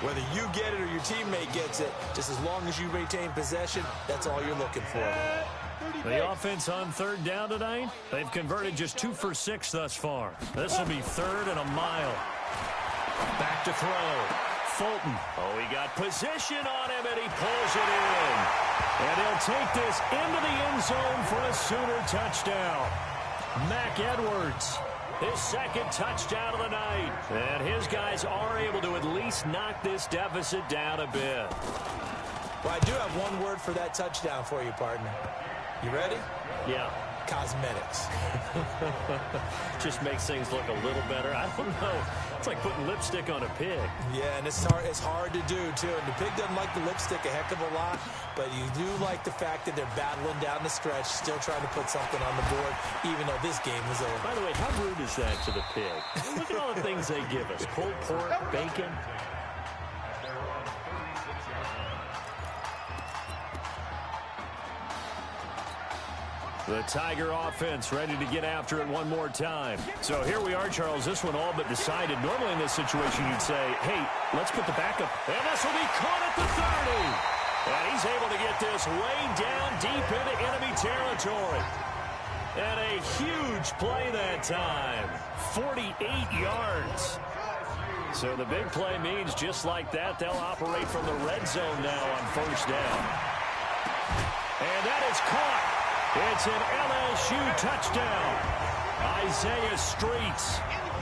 Whether you get it or your teammate gets it, just as long as you maintain possession, that's all you're looking for. The offense on 3rd down tonight, they've converted just 2 for 6 thus far. This will be 3rd and a mile. Back to throw. Fulton. Oh, he got position on him, and he pulls it in. And he'll take this into the end zone for a Sooner touchdown. Mac Edwards. His 2nd touchdown of the night. And his guys are able to at least knock this deficit down a bit. Well, I do have one word for that touchdown for you, partner. You ready? Yeah. Cosmetics. Just makes things look a little better. I don't know. It's like putting lipstick on a pig. Yeah, and it's hard to do, too. And the pig doesn't like the lipstick a heck of a lot, but you do like the fact that they're battling down the stretch, still trying to put something on the board, even though this game is over. By the way, how rude is that to the pig? Look at all the things they give us. Pulled pork, bacon. The Tiger offense ready to get after it one more time. So here we are, Charles. This one all but decided. Normally in this situation you'd say, hey, let's put the backup. And this will be caught at the 30. And he's able to get this way down deep into enemy territory. And a huge play that time. 48 yards. So the big play means just like that, they'll operate from the red zone now on first down. And that is caught. It's an LSU touchdown. Isaiah Streets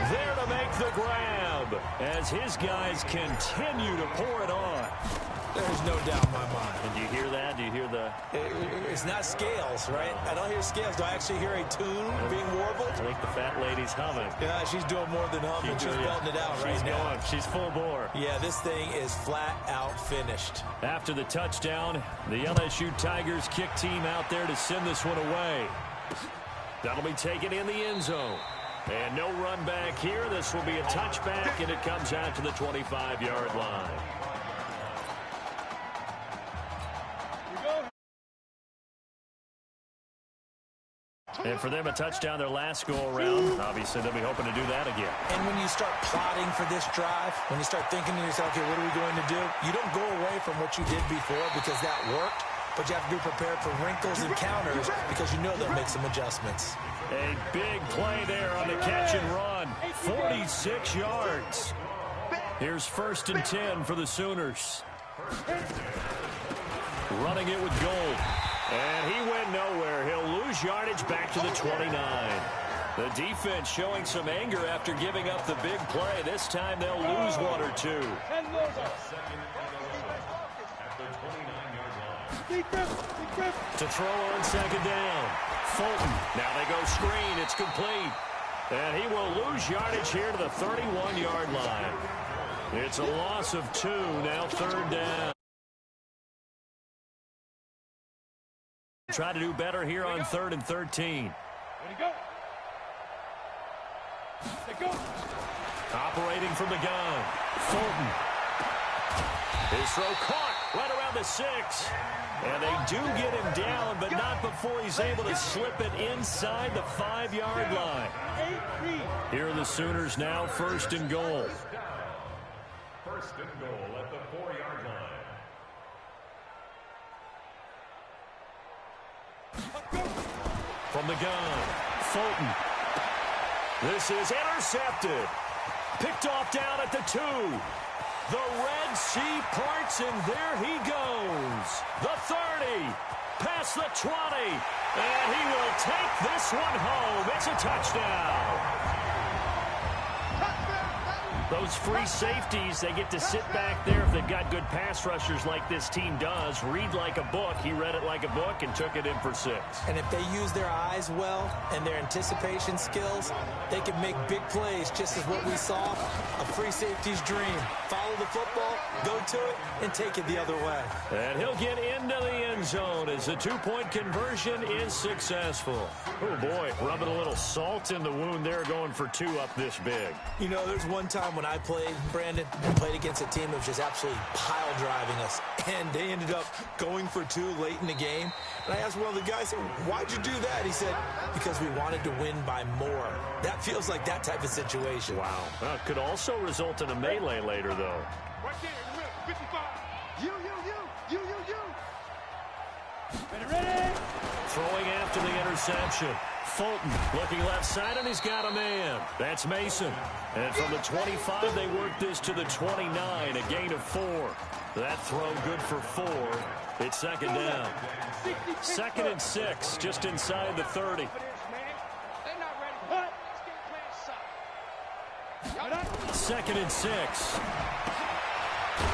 there to make the grab as his guys continue to pour it on. There's no doubt in my mind. And do you hear that? Do you hear the... It's not scales, right? I don't hear scales. Do I actually hear a tune being warbled? I think the fat lady's humming. Yeah, she's doing more than humming. She's belting it out right now. She's full bore. Yeah, this thing is flat out finished. After the touchdown, the LSU Tigers kick team out there to send this one away. That'll be taken in the end zone. And no run back here. This will be a touchback, and it comes out to the 25-yard line. And for them, a touchdown their last go-around. Obviously, they'll be hoping to do that again. And when you start plotting for this drive, when you start thinking to yourself, okay, what are we going to do? You don't go away from what you did before because that worked, but you have to be prepared for wrinkles and counters because you know they'll make some adjustments. A big play there on the catch and run. 46 yards. Here's 1st and 10 for the Sooners. Running it with Gold. And he went nowhere. He'll lose yardage back to the 29. The defense showing some anger after giving up the big play. This time they'll lose 1 or 2. To throw on 2nd down. Fulton. Now they go screen. It's complete. And he will lose yardage here to the 31-yard line. It's a loss of 2. Now 3rd down. Try to do better here on 3rd and 13. Operating from the gun. Fulton. His throw caught right around the 6. And they do get him down, but not before he's able to slip it inside the 5-yard line. Here are the Sooners now, 1st and goal. 1st and goal at the 4-yard line. From the gun, Fulton. This is intercepted. Picked off down at the 2. The Red Sea parts, and there he goes. The 30, past the 20, and he will take this one home. It's a touchdown. Those free safeties, they get to sit back there if they've got good pass rushers like this team does. Read like a book. He read it like a book and took it in for 6. And if they use their eyes well and their anticipation skills, they can make big plays, just as what we saw, a free safety's dream. Follow the football, go to it, and take it the other way. And he'll get into the end zone as the 2-point conversion is successful. Oh, boy, rubbing a little salt in the wound there, going for 2 up this big. You know, there's one time when I played, Brandon, and played against a team that was just absolutely pile driving us, and they ended up going for 2 late in the game. And I asked one of the guys, why'd you do that? He said, because we wanted to win by more. That feels like that type of situation. Wow. Well, it could also result in a melee later, though. Right there in the middle, 55. You. Ready? Throwing after the interception. Fulton looking left side, and he's got a man. That's Mason. And from the 25, they work this to the 29, a gain of 4. That throw good for 4. It's 2nd down. 2nd and 6, just inside the 30. 2nd and 6.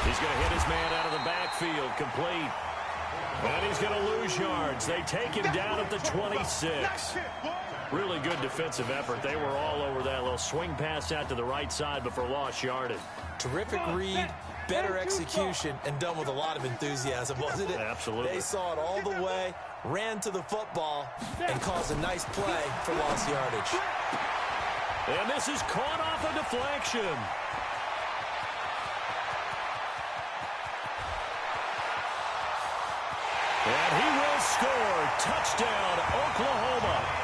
He's going to hit his man out of the backfield, complete. And he's going to lose yards. They take him down at the 26. Really good defensive effort. They were all over that little swing pass out to the right side before lost yardage. Terrific read, better execution, and done with a lot of enthusiasm, wasn't it? Absolutely. They saw it all the way, ran to the football, and caused a nice play for lost yardage. And this is caught off a deflection. And he will score. Touchdown, Oklahoma.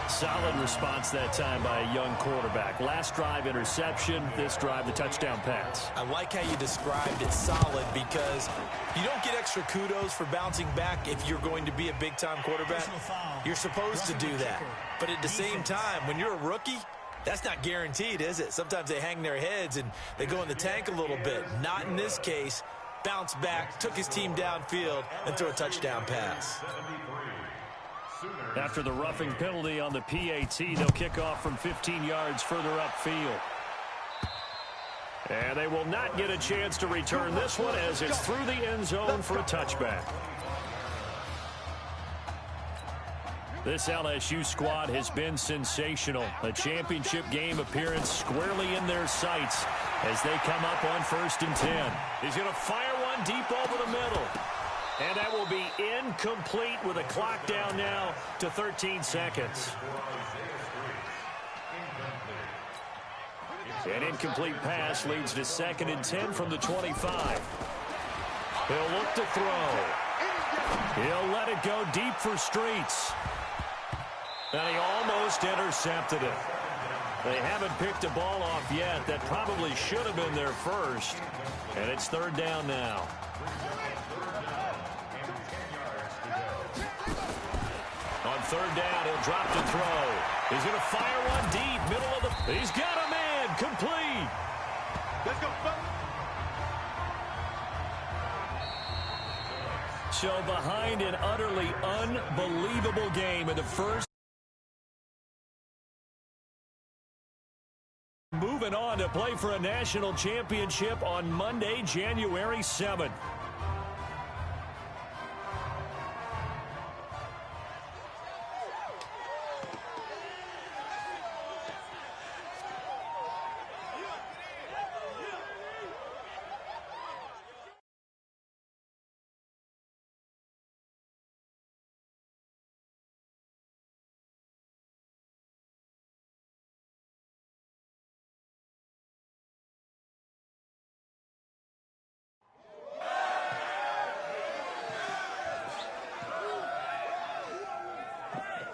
Solid response that time by a young quarterback. Last drive, interception. This drive, the touchdown pass. I like how you described it solid because you don't get extra kudos for bouncing back if you're going to be a big-time quarterback. You're supposed to do that. But at the same time, when you're a rookie, that's not guaranteed, is it? Sometimes they hang their heads and they go in the tank a little bit. Not in this case. Bounced back, took his team downfield, and threw a touchdown pass. After the roughing penalty on the PAT, they'll kick off from 15 yards further upfield. And they will not get a chance to return this one as it's through the end zone for a touchback. This LSU squad has been sensational. A championship game appearance squarely in their sights as they come up on 1st and 10. He's going to fire one deep over the middle. And that will be incomplete with a clock down now to 13 seconds. An incomplete pass leads to 2nd and 10 from the 25. He'll look to throw. He'll let it go deep for Streets. And he almost intercepted it. They haven't picked a ball off yet. That probably should have been their first. And it's 3rd down now. On 3rd down, he'll drop to throw. He's going to fire one deep, middle of the... He's got a man, complete. Let's go. So behind an utterly unbelievable game in the first. Moving on to play for a national championship on Monday, January 7th.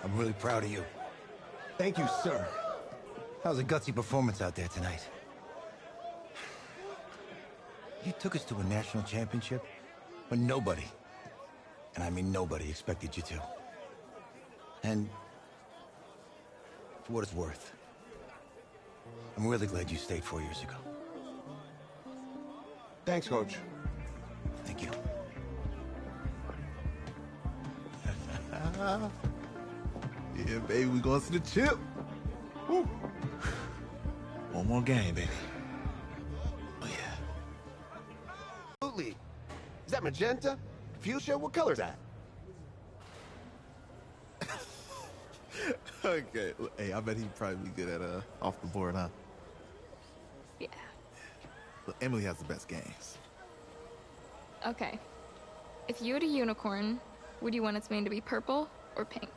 I'm really proud of you. Thank you, sir. That was a gutsy performance out there tonight. You took us to a national championship when nobody, and I mean nobody, expected you to. And for what it's worth, I'm really glad you stayed 4 years ago. Thanks, Coach. Thank you. Yeah, baby, we going to the chip. Woo. One more game, baby. Oh, yeah. Absolutely. Is that magenta? Fuchsia? What color is that? Okay. Hey, I bet he'd probably be good at off the board, huh? Yeah. Look, Emily has the best games. Okay. If you had a unicorn, would you want its mane to be purple or pink?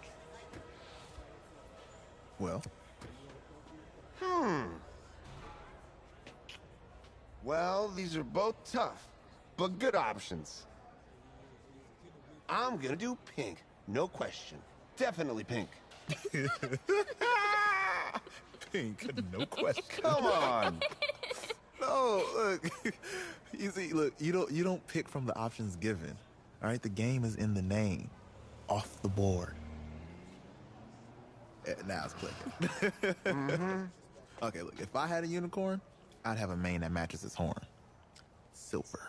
Well. Well, these are both tough, but good options. I'm gonna do pink. No question. Definitely pink. Pink, no question. Come on. No, look. You see, look, you don't pick from the options given. All right, the game is in the name. Off the board. Now it's clicking. Okay, look, if I had a unicorn, I'd have a mane that matches its horn. Silver.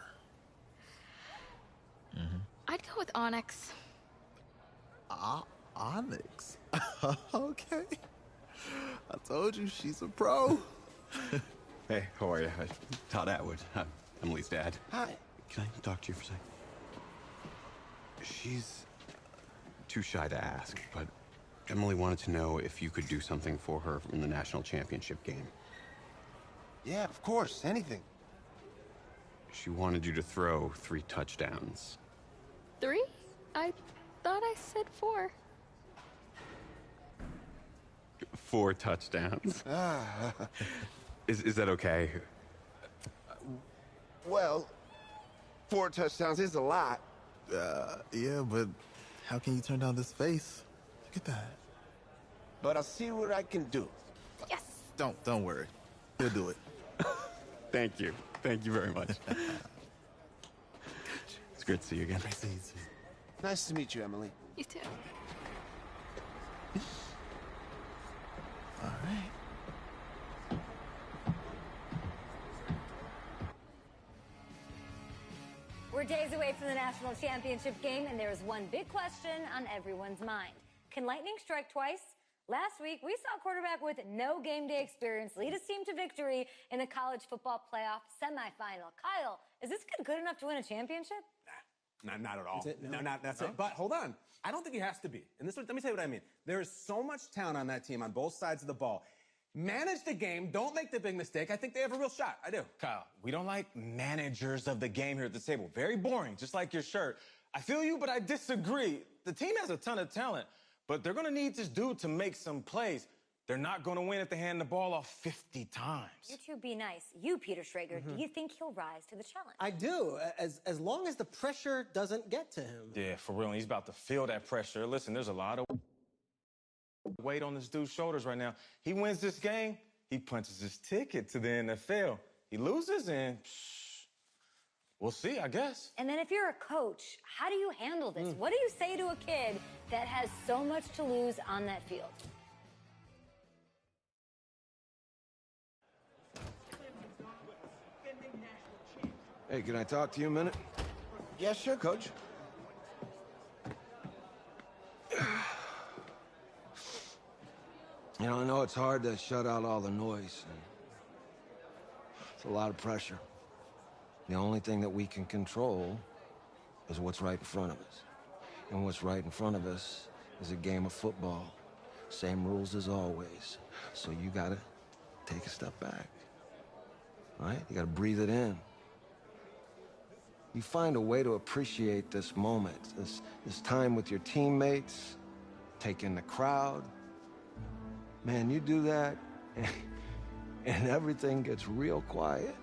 I'd go with Onyx. Onyx? Okay. I told you, she's a pro. Hey, how are you? Todd Atwood. I'm Emily's dad. Hi. Can I talk to you for a second? She's too shy to ask, but Emily wanted to know if you could do something for her in the national championship game. Yeah, of course. Anything. She wanted you to throw 3 touchdowns. 3? I thought I said 4. 4 touchdowns. Is that okay? Well, 4 touchdowns is a lot, Yeah, but how can you turn down this face? Look at that. But I'll see what I can do. Yes. Don't worry. He'll do it. Thank you. Thank you very much. It's great to see you again. Nice to meet you. Nice to meet you, Emily. You too. All right. We're days away from the national championship game, and there is one big question on everyone's mind. Can lightning strike twice? Last week, we saw a quarterback with no game day experience lead his team to victory in the college football playoff semifinal. Kyle, is this kid good enough to win a championship? Not at all. That's it? No? That's it. But hold on. I don't think he has to be. And let me tell you what I mean. There is so much talent on that team on both sides of the ball. Manage the game. Don't make the big mistake. I think they have a real shot. I do. Kyle, we don't like managers of the game here at the table. Very boring, just like your shirt. I feel you, but I disagree. The team has a ton of talent, but they're going to need this dude to make some plays. They're not going to win if they hand the ball off 50 times. You two be nice. You, Peter Schrager, do you think he'll rise to the challenge? I do, as long as the pressure doesn't get to him. Yeah, for real. He's about to feel that pressure. Listen, there's a lot of weight on this dude's shoulders right now. He wins this game, he punches his ticket to the NFL. He loses, and we'll see, I guess. And then if you're a coach, how do you handle this? What do you say to a kid that has so much to lose on that field? Hey, can I talk to you a minute? Yeah, sure, Coach. You know, I know it's hard to shut out all the noise. And it's a lot of pressure. The only thing that we can control is what's right in front of us. And what's right in front of us is a game of football. Same rules as always. So you gotta take a step back. Right? You gotta breathe it in. You find a way to appreciate this moment, this time with your teammates, take in the crowd. Man, you do that, and everything gets real quiet.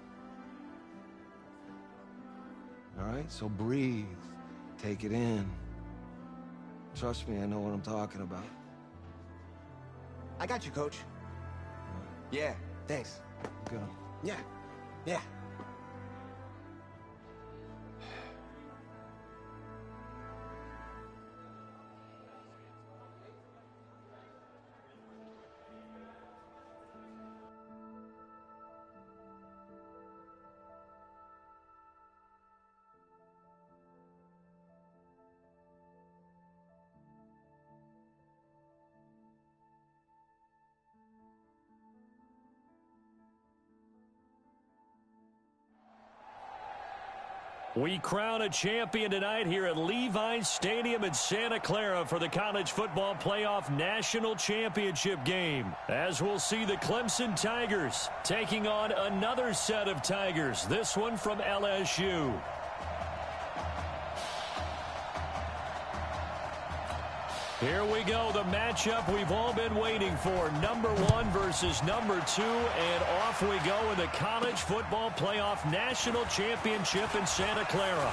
All right, so breathe, take it in. Trust me, I know what I'm talking about. I got you, Coach. Yeah, thanks. Go. Yeah, yeah. We crown a champion tonight here at Levi's Stadium in Santa Clara for the College Football Playoff National Championship game. As we'll see the Clemson Tigers taking on another set of Tigers, this one from LSU. Here we go, the matchup we've all been waiting for. Number 1 versus number 2, and off we go in the College Football Playoff National Championship in Santa Clara.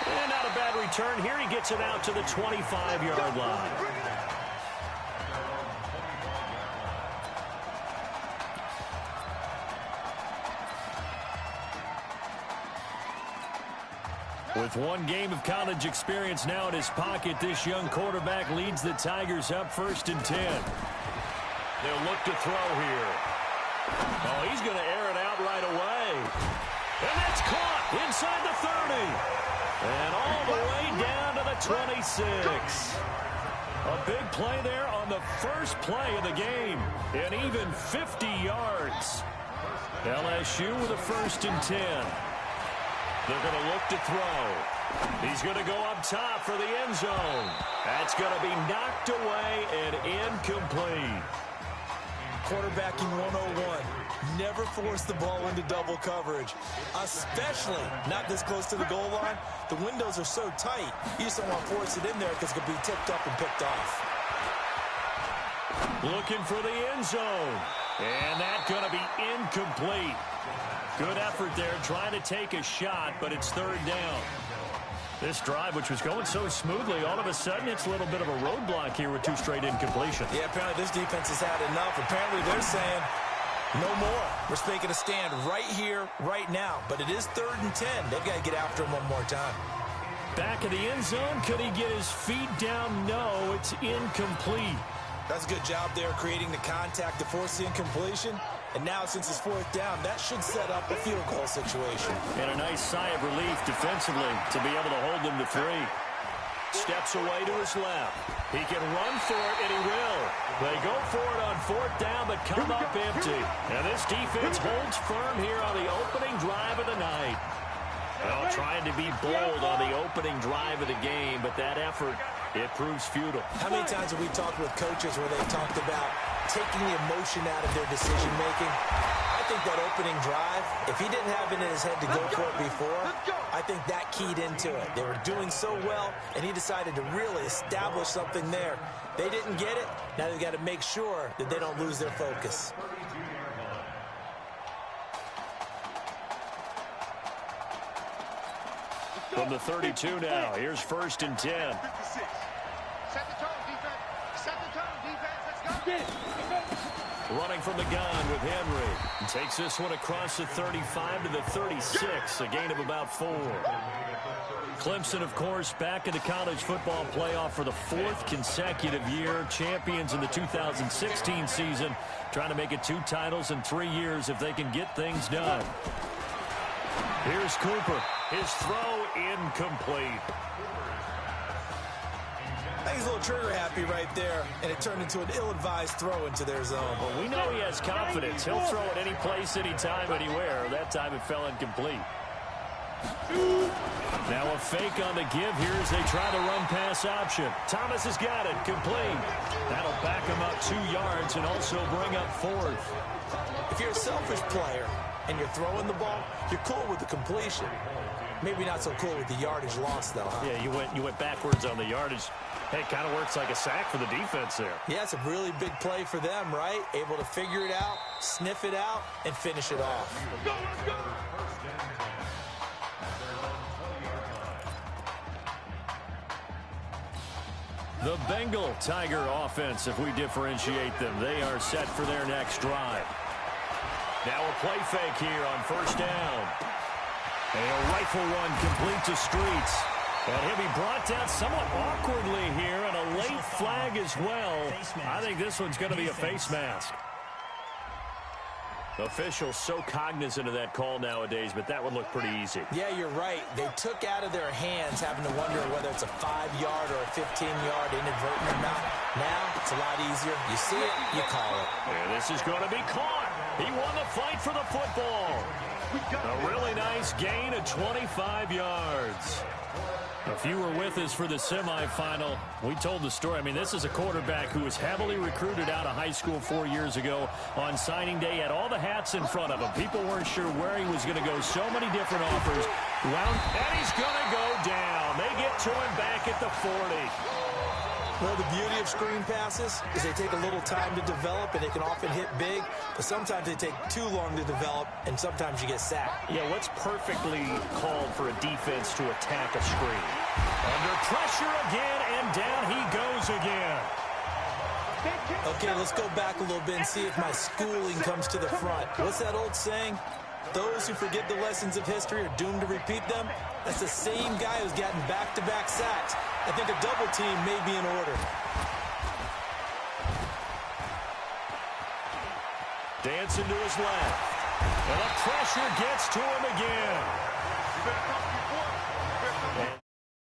And not a bad return here. He gets it out to the 25-yard line. With one game of college experience now in his pocket, this young quarterback leads the Tigers up 1st and 10. They'll look to throw here. Oh, he's going to air it out right away. And that's caught inside the 30. And all the way down to the 26. A big play there on the first play of the game. And even 50 yards. LSU with a 1st and 10. They're going to look to throw. He's going to go up top for the end zone. That's going to be knocked away and incomplete. Quarterbacking 101. Never force the ball into double coverage, especially not this close to the goal line. The windows are so tight, you just don't want to force it in there because it could be tipped up and picked off. Looking for the end zone. And that's going to be incomplete. Good effort there, trying to take a shot, but it's third down. This drive, which was going so smoothly, all of a sudden it's a little bit of a roadblock here with 2 straight incompletions. Yeah, apparently this defense has had enough. Apparently they're saying, no more. We're making a stand right here, right now. But it is 3rd and 10. They've got to get after him one more time. Back of the end zone. Could he get his feet down? No, it's incomplete. That's a good job there, creating the contact to force the incompletion. And now, since it's 4th down, that should set up a field goal situation. And a nice sigh of relief defensively to be able to hold them to 3. Steps away to his left. He can run for it, and he will. They go for it on 4th down, but come up empty. And this defense holds firm here on the opening drive of the night. Well, trying to be bold on the opening drive of the game, but that effort, it proves futile. How many times have we talked with coaches where they talked about taking the emotion out of their decision-making? I think that opening drive, if he didn't have it in his head to go for it before, I think that keyed into it. They were doing so well, and he decided to really establish something there. They didn't get it. Now they've got to make sure that they don't lose their focus. From the 32 now, here's 1st and 10. Set the tone, defense. Set the tone, defense. Let's go. Running from the gun with Henry. And takes this one across the 35 to the 36, a gain of about 4. Clemson, of course, back in the college football playoff for the 4th consecutive year. Champions in the 2016 season. Trying to make it 2 titles in 3 years if they can get things done. Here's Cooper. His throw incomplete. I think he's a little trigger happy right there, and it turned into an ill-advised throw into their zone. Well, we know he has confidence. He'll throw it any place, anytime, anywhere. That time it fell incomplete. Now a fake on the give here as they try the run-pass option. Thomas has got it. Complete. That'll back him up 2 yards and also bring up 4th. If you're a selfish player and you're throwing the ball, you're cool with the completion. Maybe not so cool with the yardage loss, though, huh? Yeah, you went backwards on the yardage. Hey, it kind of works like a sack for the defense there. Yeah, it's a really big play for them, right? Able to figure it out, sniff it out, and finish it off. Let's go, let's go. The Bengal Tiger offense, if we differentiate them, they are set for their next drive. Now a play fake here on 1st down. And a rifle one complete to Streets. And he'll be brought down somewhat awkwardly here, and a late flag as well. I think this one's going to be a face mask. Officials so cognizant of that call nowadays, but that would look pretty easy. Yeah, you're right. They took out of their hands having to wonder whether it's a 5-yard or a 15-yard inadvertent or not. Now, it's a lot easier. You see it, you call it. And this is going to be caught. He won the fight for the football. A really nice gain of 25 yards. If you were with us for the semifinal, we told the story. I mean, this is a quarterback who was heavily recruited out of high school 4 years ago. On signing day, had all the hats in front of him. People weren't sure where he was going to go. So many different offers. And he's going to go down. They get to him back at the 40. Well, the beauty of screen passes is they take a little time to develop, and they can often hit big, but sometimes they take too long to develop, and sometimes you get sacked. Yeah, what's perfectly called for a defense to attack a screen? Under pressure again, and down he goes again. Okay, let's go back a little bit and see if my schooling comes to the front. What's that old saying? Those who forget the lessons of history are doomed to repeat them. That's the same guy who's gotten back-to-back sacks. I think a double team may be in order. Dancing to his left. And the pressure gets to him again.